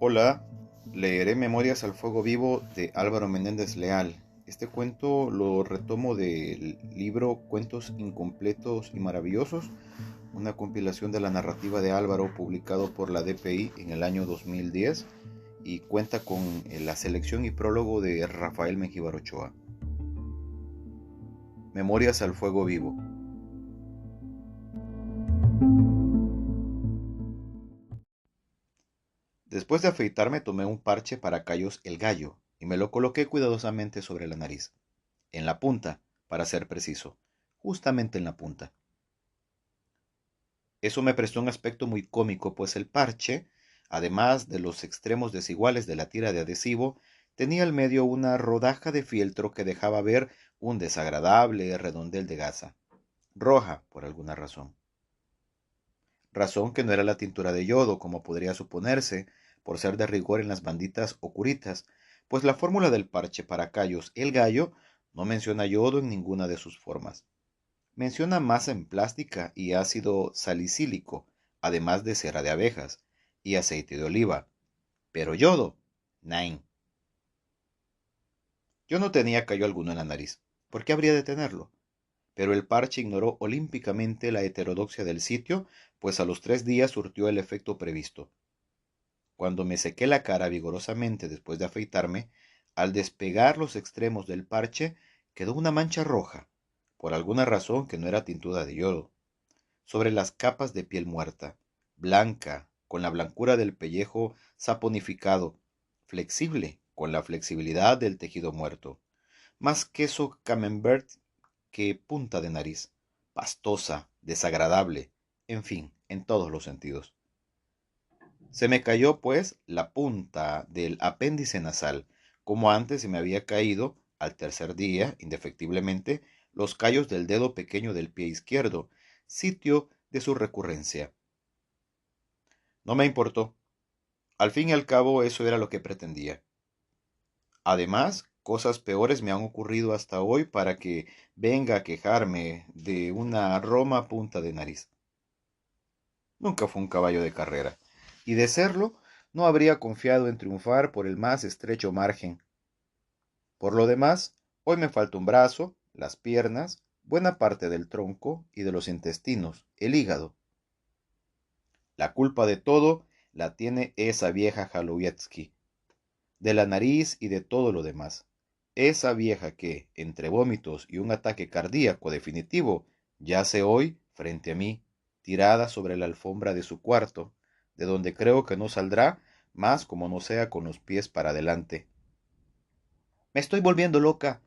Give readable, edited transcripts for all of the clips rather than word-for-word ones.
Hola, leeré Memorias al Fuego Vivo de Álvaro Menéndez Leal. Este cuento lo retomo del libro Cuentos Incompletos y Maravillosos, una compilación de la narrativa de Álvaro publicado por la DPI en el año 2010 y cuenta con la selección y prólogo de Rafael Mengíbar Ochoa. Memorias al Fuego Vivo. Después de afeitarme tomé un parche para callos el gallo y me lo coloqué cuidadosamente sobre la nariz, en la punta, para ser preciso, justamente en la punta. Eso me prestó un aspecto muy cómico, pues el parche, además de los extremos desiguales de la tira de adhesivo, tenía al medio una rodaja de fieltro que dejaba ver un desagradable redondel de gasa, roja por alguna razón. Razón que no era la tintura de yodo, como podría suponerse, por ser de rigor en las banditas o curitas, pues la fórmula del parche para callos el gallo no menciona yodo en ninguna de sus formas. Menciona masa en plástica y ácido salicílico, además de cera de abejas y aceite de oliva. Pero yodo, nein. Yo no tenía callo alguno en la nariz. ¿Por qué habría de tenerlo? Pero el parche ignoró olímpicamente la heterodoxia del sitio, pues a los 3 días surtió el efecto previsto. Cuando me sequé la cara vigorosamente después de afeitarme, al despegar los extremos del parche quedó una mancha roja, por alguna razón que no era tintura de yodo, sobre las capas de piel muerta, blanca, con la blancura del pellejo saponificado, flexible, con la flexibilidad del tejido muerto, más queso camembert que punta de nariz, pastosa, desagradable, en fin, en todos los sentidos. Se me cayó, pues, la punta del apéndice nasal, como antes se me había caído, al 3.er día, indefectiblemente, los callos del dedo pequeño del pie izquierdo, sitio de su recurrencia. No me importó. Al fin y al cabo, eso era lo que pretendía. Además, cosas peores me han ocurrido hasta hoy para que venga a quejarme de una roma punta de nariz. Nunca fue un caballo de carrera, y de serlo, no habría confiado en triunfar por el más estrecho margen. Por lo demás, hoy me falta un brazo, las piernas, buena parte del tronco y de los intestinos, el hígado. La culpa de todo la tiene esa vieja Jalowiecki, de la nariz y de todo lo demás. Esa vieja que, entre vómitos y un ataque cardíaco definitivo, yace hoy frente a mí, tirada sobre la alfombra de su cuarto, de donde creo que no saldrá más como no sea con los pies para adelante. Me estoy volviendo loca,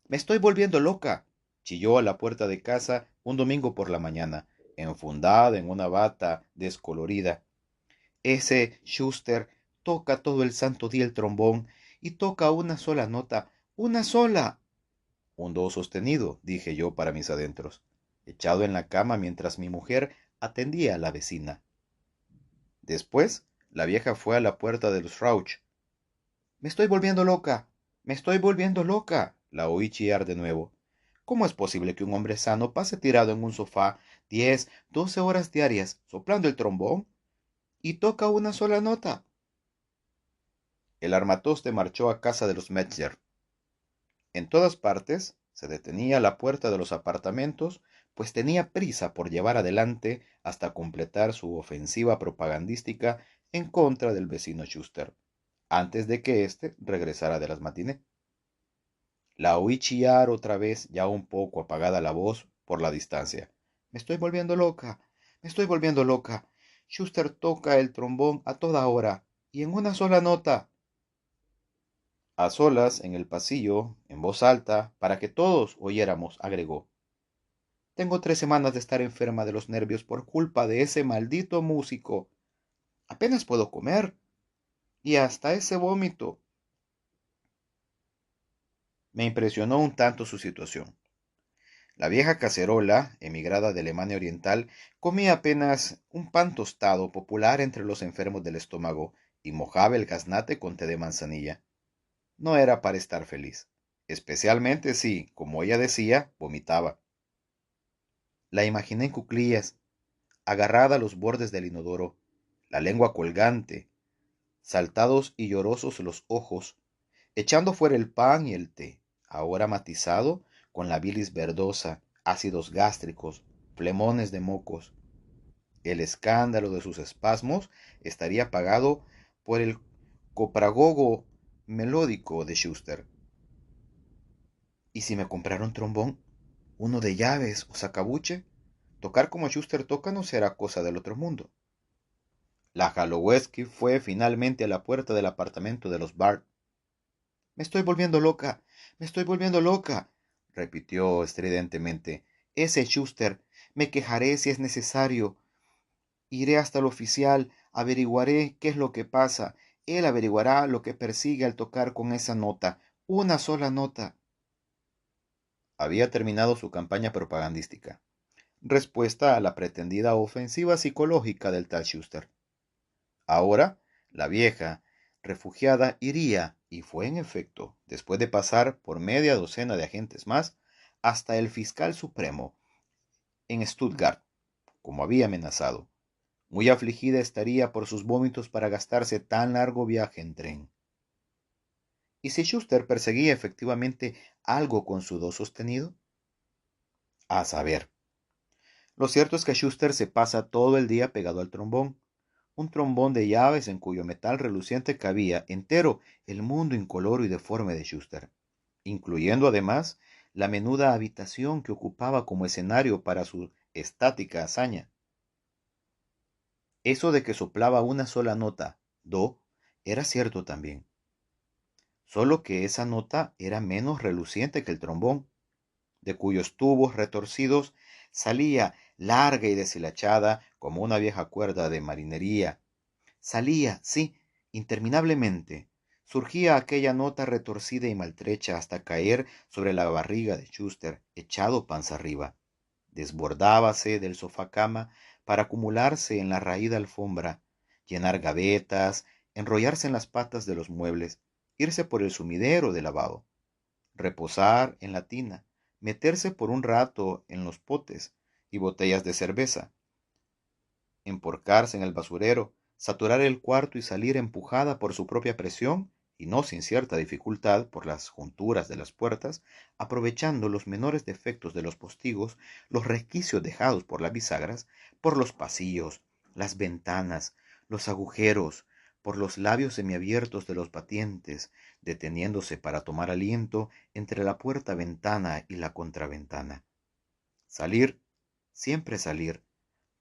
me estoy volviendo loca, chilló a la puerta de casa un domingo por la mañana, enfundada en una bata descolorida. Ese Schuster toca todo el santo día el trombón y toca una sola nota, una sola. Un do sostenido, dije yo para mis adentros, echado en la cama mientras mi mujer atendía a la vecina. Después, la vieja fue a la puerta de los Rauch. Me estoy volviendo loca, me estoy volviendo loca, la oí chillar de nuevo. ¿Cómo es posible que un hombre sano pase tirado en un sofá 10, 12 horas diarias soplando el trombón y toca una sola nota? El armatoste marchó a casa de los Metzger. En todas partes se detenía a la puerta de los apartamentos, pues tenía prisa por llevar adelante hasta completar su ofensiva propagandística en contra del vecino Schuster, antes de que éste regresara de las matiné. La oí chillar otra vez, ya un poco apagada la voz por la distancia. Me estoy volviendo loca, me estoy volviendo loca. Schuster toca el trombón a toda hora y en una sola nota. A solas, en el pasillo, en voz alta, para que todos oyéramos, agregó. Tengo 3 semanas de estar enferma de los nervios por culpa de ese maldito músico. Apenas puedo comer. Y hasta ese vómito. Me impresionó un tanto su situación. La vieja cacerola, emigrada de Alemania Oriental, comía apenas un pan tostado popular entre los enfermos del estómago y mojaba el gaznate con té de manzanilla. No era para estar feliz, especialmente si, como ella decía, vomitaba. La imaginé en cuclillas, agarrada a los bordes del inodoro, la lengua colgante, saltados y llorosos los ojos, echando fuera el pan y el té, ahora matizado con la bilis verdosa, ácidos gástricos, flemones de mocos. El escándalo de sus espasmos estaría pagado por el copragogo melódico de Schuster. ¿Y si me comprara un trombón? ¿Uno de llaves o sacabuche? Tocar como Schuster toca no será cosa del otro mundo. La Halloweenski fue finalmente a la puerta del apartamento de los Bart. Me estoy volviendo loca, me estoy volviendo loca, repitió estridentemente. Ese Schuster, me quejaré si es necesario. Iré hasta el oficial, averiguaré qué es lo que pasa. Él averiguará lo que persigue al tocar con esa nota, una sola nota. Había terminado su campaña propagandística, respuesta a la pretendida ofensiva psicológica del tal Schuster. Ahora, la vieja, refugiada, iría, y fue en efecto, después de pasar por media docena de agentes más, hasta el fiscal supremo, en Stuttgart, como había amenazado. Muy afligida estaría por sus vómitos para gastarse tan largo viaje en tren. ¿Y si Schuster perseguía efectivamente algo con su do sostenido? A saber. Lo cierto es que Schuster se pasa todo el día pegado al trombón, un trombón de llaves en cuyo metal reluciente cabía entero el mundo incoloro y deforme de Schuster, incluyendo además la menuda habitación que ocupaba como escenario para su estática hazaña. Eso de que soplaba una sola nota, do, era cierto también, solo que esa nota era menos reluciente que el trombón, de cuyos tubos retorcidos salía larga y deshilachada como una vieja cuerda de marinería. Salía, sí, interminablemente. Surgía aquella nota retorcida y maltrecha hasta caer sobre la barriga de Schuster, echado panza arriba. Desbordábase del sofá cama para acumularse en la raída alfombra, llenar gavetas, enrollarse en las patas de los muebles, irse por el sumidero de lavado, reposar en la tina, meterse por un rato en los potes y botellas de cerveza, emporcarse en el basurero, saturar el cuarto y salir empujada por su propia presión, y no sin cierta dificultad por las junturas de las puertas, aprovechando los menores defectos de los postigos, los resquicios dejados por las bisagras, por los pasillos, las ventanas, los agujeros, por los labios semiabiertos de los batientes, deteniéndose para tomar aliento entre la puerta-ventana y la contraventana. Salir, siempre salir,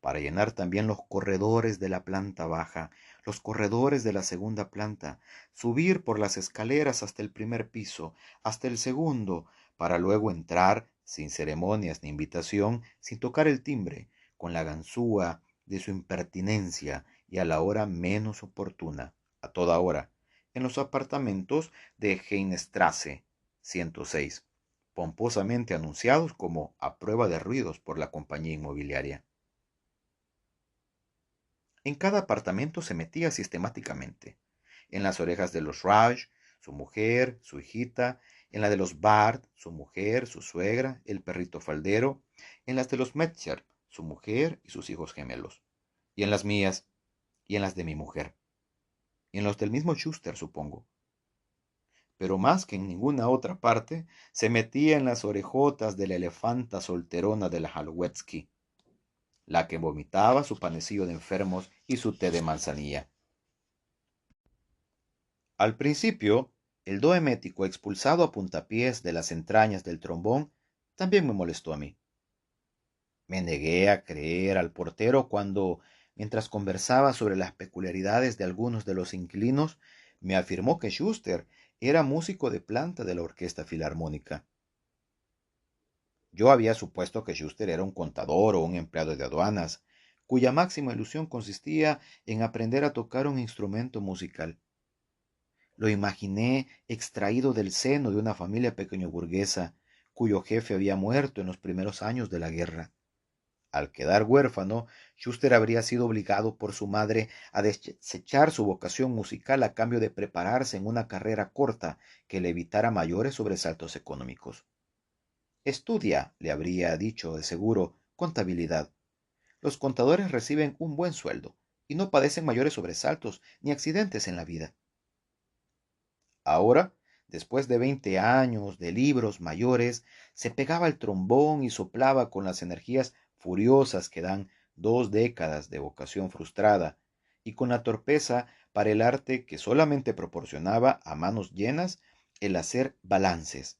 para llenar también los corredores de la planta baja, los corredores de la segunda planta, subir por las escaleras hasta el primer piso, hasta el segundo, para luego entrar, sin ceremonias ni invitación, sin tocar el timbre, con la ganzúa de su impertinencia y a la hora menos oportuna, a toda hora, en los apartamentos de Heinestrasse 106, pomposamente anunciados como a prueba de ruidos por la compañía inmobiliaria. En cada apartamento se metía sistemáticamente. En las orejas de los Raj, su mujer, su hijita, en la de los Bart, su mujer, su suegra, el perrito faldero, en las de los Metzger, su mujer y sus hijos gemelos, y en las mías, y en las de mi mujer, y en los del mismo Schuster, supongo. Pero más que en ninguna otra parte, se metía en las orejotas de la elefanta solterona de la Halloweenski, la que vomitaba su panecillo de enfermos y su té de manzanilla. Al principio, el do emético expulsado a puntapiés de las entrañas del trombón también me molestó a mí. Me negué a creer al portero cuando, mientras conversaba sobre las peculiaridades de algunos de los inquilinos, me afirmó que Schuster era músico de planta de la Orquesta Filarmónica. Yo había supuesto que Schuster era un contador o un empleado de aduanas, cuya máxima ilusión consistía en aprender a tocar un instrumento musical. Lo imaginé extraído del seno de una familia pequeño-burguesa, cuyo jefe había muerto en los primeros años de la guerra. Al quedar huérfano, Schuster habría sido obligado por su madre a desechar su vocación musical a cambio de prepararse en una carrera corta que le evitara mayores sobresaltos económicos. Estudia, le habría dicho de seguro, contabilidad. Los contadores reciben un buen sueldo. y no padecen mayores sobresaltos ni accidentes en la vida. Ahora, después de 20 años de libros mayores, se pegaba el trombón y soplaba con las energías furiosas que dan 2 décadas de vocación frustrada y con la torpeza para el arte que solamente proporcionaba a manos llenas el hacer balances.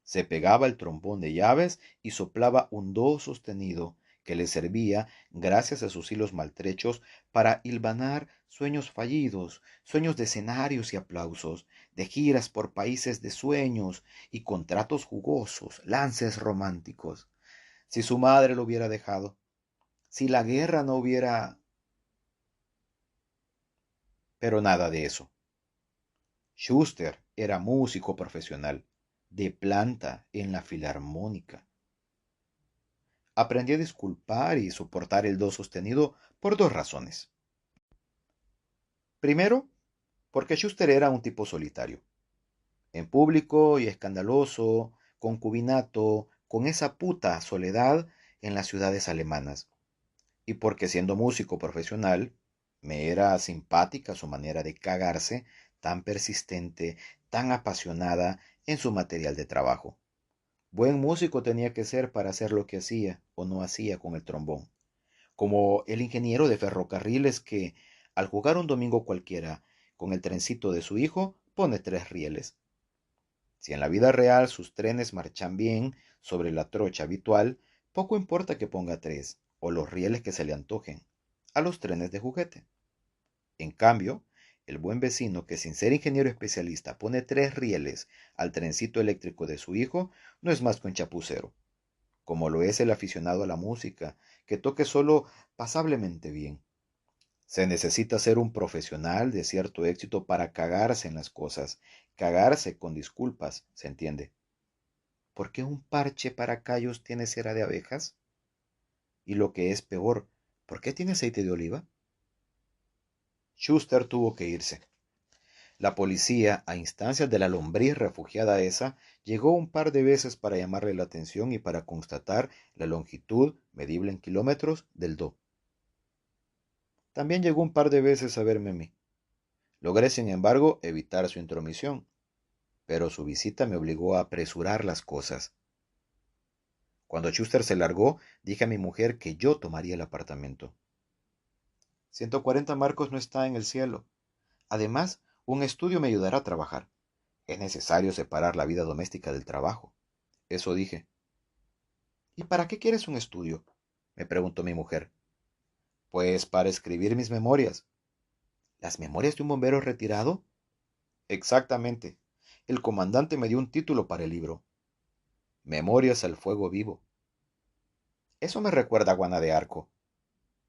Se pegaba el trombón de llaves y soplaba un do sostenido que le servía, gracias a sus hilos maltrechos, para hilvanar sueños fallidos, sueños de escenarios y aplausos, de giras por países de sueños y contratos jugosos, lances románticos. Si su madre lo hubiera dejado, si la guerra no hubiera... Pero nada de eso. Schuster era músico profesional, de planta en la filarmónica. Aprendí a disculpar y soportar el do sostenido por 2 razones. Primero, porque Schuster era un tipo solitario, en público y escandaloso, concubinato, con esa puta soledad en las ciudades alemanas. Y porque siendo músico profesional, me era simpática su manera de cagarse, tan persistente, tan apasionada en su material de trabajo. Buen músico tenía que ser para hacer lo que hacía o no hacía con el trombón. Como el ingeniero de ferrocarriles que, al jugar un domingo cualquiera con el trencito de su hijo, pone 3 rieles. Si en la vida real sus trenes marchan bien sobre la trocha habitual, poco importa que ponga 3 o los rieles que se le antojen a los trenes de juguete. En cambio, el buen vecino que sin ser ingeniero especialista pone 3 rieles al trencito eléctrico de su hijo no es más que un chapucero, como lo es el aficionado a la música, que toque solo pasablemente bien. Se necesita ser un profesional de cierto éxito para cagarse en las cosas, cagarse con disculpas, ¿se entiende? ¿Por qué un parche para callos tiene cera de abejas? Y lo que es peor, ¿por qué tiene aceite de oliva? Schuster tuvo que irse. La policía, a instancias de la lombriz refugiada esa, llegó un par de veces para llamarle la atención y para constatar la longitud, medible en kilómetros, del do. También llegó un par de veces a verme a mí. Logré, sin embargo, evitar su intromisión, pero su visita me obligó a apresurar las cosas. Cuando Schuster se largó, dije a mi mujer que yo tomaría el apartamento. 140 marcos no está en el cielo. Además, un estudio me ayudará a trabajar. Es necesario separar la vida doméstica del trabajo. Eso dije. ¿Y para qué quieres un estudio? Me preguntó mi mujer. Pues para escribir mis memorias. ¿Las memorias de un bombero retirado? Exactamente. El comandante me dio un título para el libro. Memorias al fuego vivo. Eso me recuerda a Juana de Arco.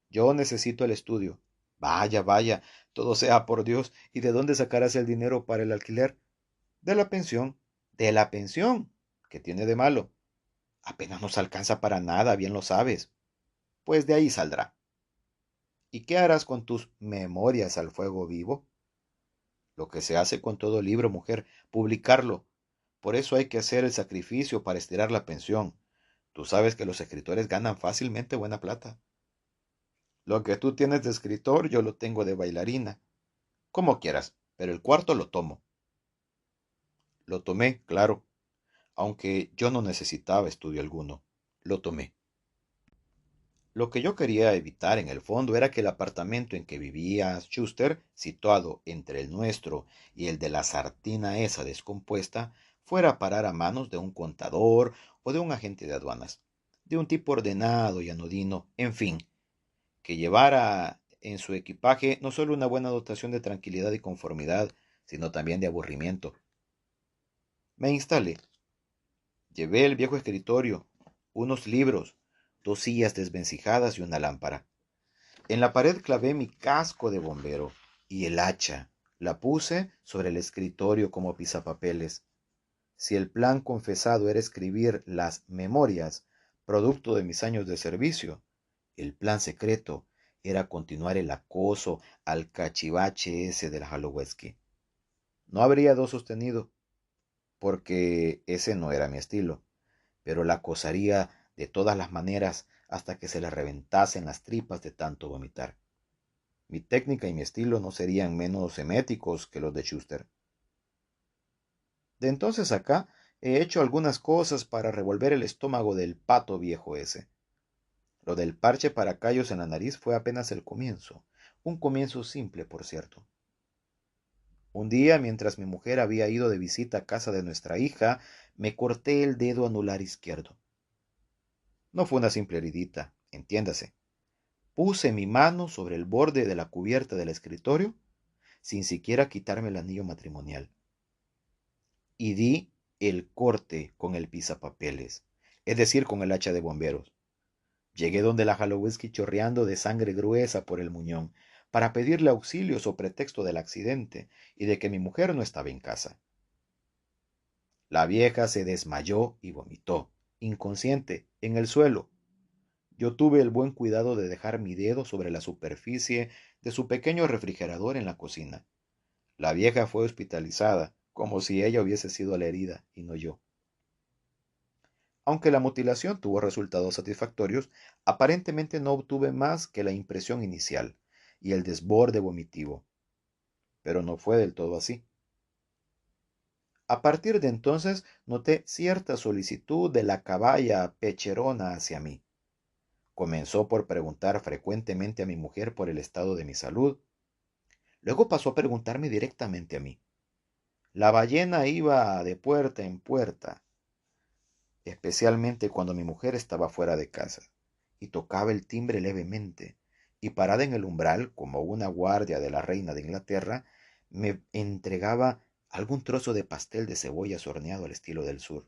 Yo necesito el estudio. Vaya, vaya, todo sea por Dios. ¿Y de dónde sacarás el dinero para el alquiler? De la pensión. De la pensión. ¿Qué tiene de malo? Apenas nos alcanza para nada, bien lo sabes. Pues de ahí saldrá. ¿Y qué harás con tus memorias al fuego vivo? Lo que se hace con todo libro, mujer, publicarlo. Por eso hay que hacer el sacrificio para estirar la pensión. Tú sabes que los escritores ganan fácilmente buena plata. Lo que tú tienes de escritor, yo lo tengo de bailarina. Como quieras, pero el cuarto lo tomo. Lo tomé, claro, aunque yo no necesitaba estudio alguno. Lo tomé. Lo que yo quería evitar en el fondo era que el apartamento en que vivía Schuster, situado entre el nuestro y el de la sartina esa descompuesta, fuera a parar a manos de un contador o de un agente de aduanas, de un tipo ordenado y anodino, en fin, que llevara en su equipaje no solo una buena dotación de tranquilidad y conformidad, sino también de aburrimiento. Me instalé. Llevé el viejo escritorio, unos libros, 2 sillas desvencijadas y una lámpara. En la pared clavé mi casco de bombero y el hacha. La puse sobre el escritorio como pisapapeles. Si el plan confesado era escribir las memorias, producto de mis años de servicio, el plan secreto era continuar el acoso al cachivache ese del Halloweenski. No habría do sostenido, porque ese no era mi estilo, pero la acosaría de todas las maneras hasta que se le reventasen las tripas de tanto vomitar. Mi técnica y mi estilo no serían menos eméticos que los de Schuster. De entonces acá he hecho algunas cosas para revolver el estómago del pato viejo ese. Lo del parche para callos en la nariz fue apenas el comienzo, un comienzo simple, por cierto. Un día, mientras mi mujer había ido de visita a casa de nuestra hija, me corté el dedo anular izquierdo. No fue una simple heridita, entiéndase. Puse mi mano sobre el borde de la cubierta del escritorio sin siquiera quitarme el anillo matrimonial. Y di el corte con el pisapapeles, es decir, con el hacha de bomberos. Llegué donde la Jalowitzki chorreando de sangre gruesa por el muñón, para pedirle auxilio so pretexto del accidente y de que mi mujer no estaba en casa. La vieja se desmayó y vomitó, inconsciente, en el suelo. Yo tuve el buen cuidado de dejar mi dedo sobre la superficie de su pequeño refrigerador en la cocina. La vieja fue hospitalizada, como si ella hubiese sido la herida y no yo. Aunque la mutilación tuvo resultados satisfactorios, aparentemente no obtuve más que la impresión inicial y el desborde vomitivo. Pero no fue del todo así. A partir de entonces noté cierta solicitud de la caballa pecherona hacia mí. Comenzó por preguntar frecuentemente a mi mujer por el estado de mi salud. Luego pasó a preguntarme directamente a mí. La ballena iba de puerta en puerta, especialmente cuando mi mujer estaba fuera de casa, y tocaba el timbre levemente, y parada en el umbral, como una guardia de la reina de Inglaterra, me entregaba algún trozo de pastel de cebollas horneado al estilo del sur,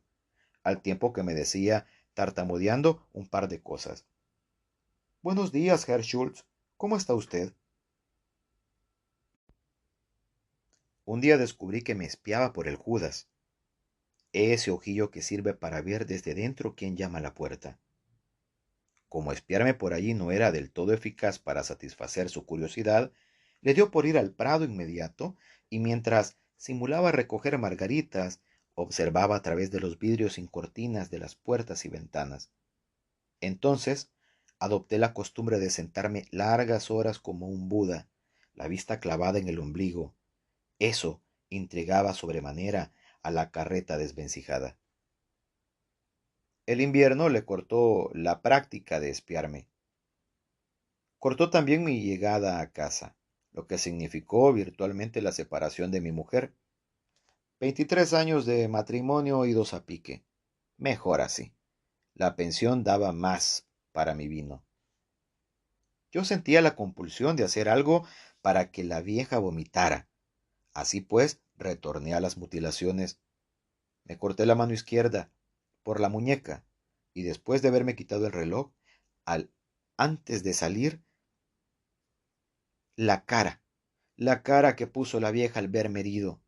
al tiempo que me decía, tartamudeando, un par de cosas. Buenos días, Herr Schultz. ¿Cómo está usted? Un día descubrí que me espiaba por el Judas, ese ojillo que sirve para ver desde dentro quién llama a la puerta. Como espiarme por allí no era del todo eficaz para satisfacer su curiosidad, le dio por ir al prado inmediato y mientras simulaba recoger margaritas, observaba a través de los vidrios sin cortinas de las puertas y ventanas. Entonces adopté la costumbre de sentarme largas horas como un Buda, la vista clavada en el ombligo. Eso intrigaba sobremanera a la carreta desvencijada. El invierno le cortó la práctica de espiarme. Cortó también mi llegada a casa, lo que significó virtualmente la separación de mi mujer. 23 años de matrimonio idos a pique. Mejor así. La pensión daba más para mi vino. Yo sentía la compulsión de hacer algo para que la vieja vomitara. Así pues, retorné a las mutilaciones. Me corté la mano izquierda por la muñeca y después de haberme quitado el reloj, antes de salir, la cara que puso la vieja al verme herido.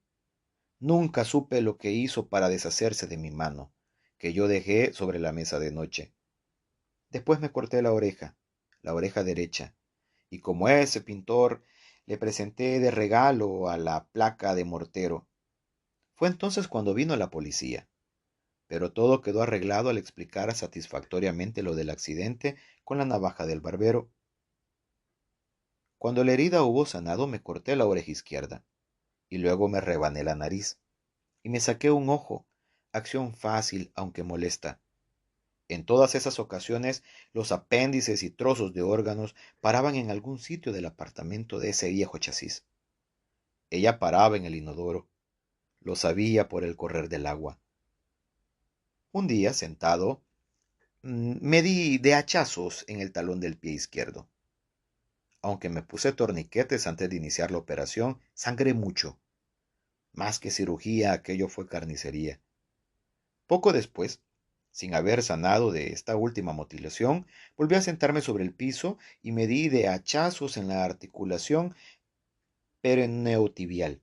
Nunca supe lo que hizo para deshacerse de mi mano, que yo dejé sobre la mesa de noche. Después me corté la oreja derecha, y como ese pintor, le presenté de regalo a la placa de mortero. Fue entonces cuando vino la policía, pero todo quedó arreglado al explicar satisfactoriamente lo del accidente con la navaja del barbero. Cuando la herida hubo sanado, me corté la oreja izquierda, y luego me rebané la nariz, y me saqué un ojo, acción fácil aunque molesta. En todas esas ocasiones, los apéndices y trozos de órganos paraban en algún sitio del apartamento de ese viejo chasis. Ella paraba en el inodoro. Lo sabía por el correr del agua. Un día, sentado, me di de hachazos en el talón del pie izquierdo. Aunque me puse torniquetes antes de iniciar la operación, sangré mucho. Más que cirugía, aquello fue carnicería. Poco después, sin haber sanado de esta última mutilación, volví a sentarme sobre el piso y me di de hachazos en la articulación peroneotibial.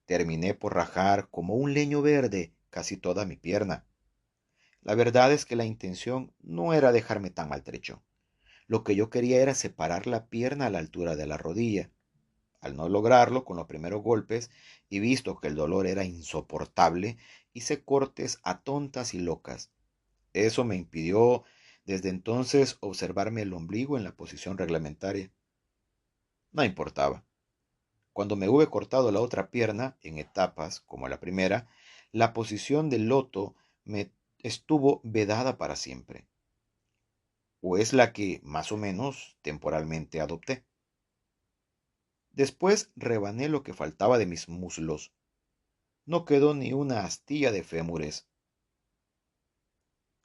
Terminé por rajar como un leño verde casi toda mi pierna. La verdad es que la intención no era dejarme tan maltrecho. Lo que yo quería era separar la pierna a la altura de la rodilla. Al no lograrlo con los primeros golpes, y visto que el dolor era insoportable, hice cortes a tontas y locas. Eso me impidió Desde entonces observarme el ombligo en la posición reglamentaria. No importaba. Cuando me hube cortado la otra pierna, en etapas, como la primera, la posición del loto me estuvo vedada para siempre, o es la que, más o menos, temporalmente adopté. Después rebané lo que faltaba de mis muslos. No quedó ni una astilla de fémures.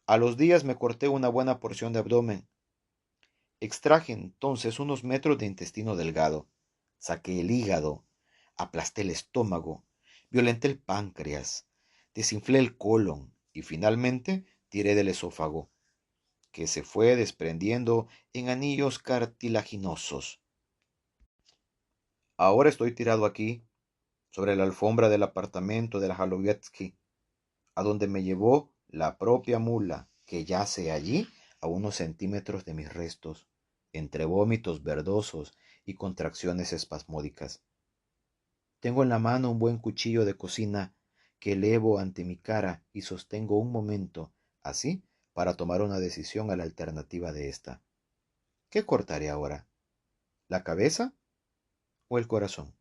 A los días me corté una buena porción de abdomen. Extraje entonces unos metros de intestino delgado. Saqué el hígado, aplasté el estómago, violenté el páncreas, desinflé el colon y finalmente tiré del esófago, que se fue desprendiendo en anillos cartilaginosos. Ahora estoy tirado aquí, sobre la alfombra del apartamento de la Jalovietsky, a donde me llevó la propia mula, que yace allí a unos centímetros de mis restos, entre vómitos verdosos y contracciones espasmódicas. Tengo en la mano un buen cuchillo de cocina que elevo ante mi cara y sostengo un momento, así, para tomar una decisión a la alternativa de esta. ¿Qué cortaré ahora? ¿La cabeza o el corazón?